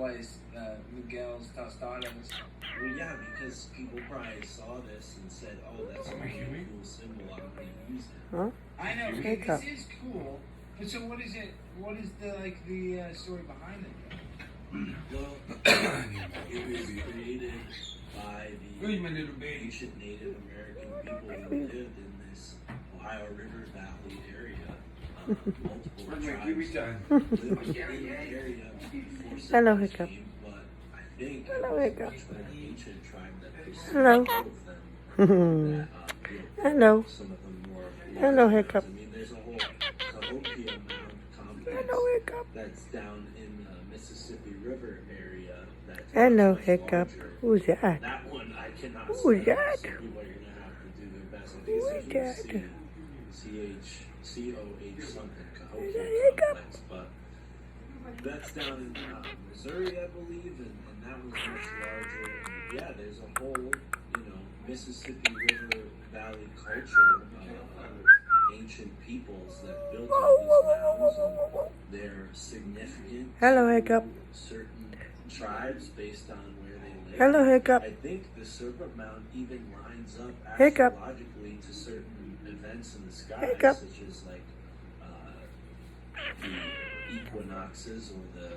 realize Miguel's tostadas. Well, yeah, because people probably saw this and said, "Oh, that's a really cool symbol. I'm going to use it." Huh? I know, Hiccup. this is cool. But so what is it? What is the story behind it? Well, it was created by the ancient Native American people who lived in this Ohio River Valley area. Multiple tribes lived in the area before Hello, settlers Hiccup. came, but I think Hello, it was Hiccup. much more ancient tribe that pursued Hello. all of them. Hello. Some of them more. Hello, Hiccup. I mean, there's a whole Cahokia Mound complex Hello, Hiccup. that's down in the Mississippi River area. That's Hello, much Hiccup. larger. Who's that? That one I cannot Who's say. that? So people are gonna have to do their best. I think Who's it's that? CHCOH something. Is that Cahokia Hiccup? complex, but that's down in Missouri, I believe, and that was much larger. And yeah, there's a whole, Mississippi River Valley culture of ancient peoples that built all these mounds, and they're significant. Hello, to Hiccup. certain tribes based on where they live. Hello, Hiccup. I think the Serpent Mound even lines up Hiccup. astrologically to certain events in the sky, Hiccup. such as like the equinoxes or the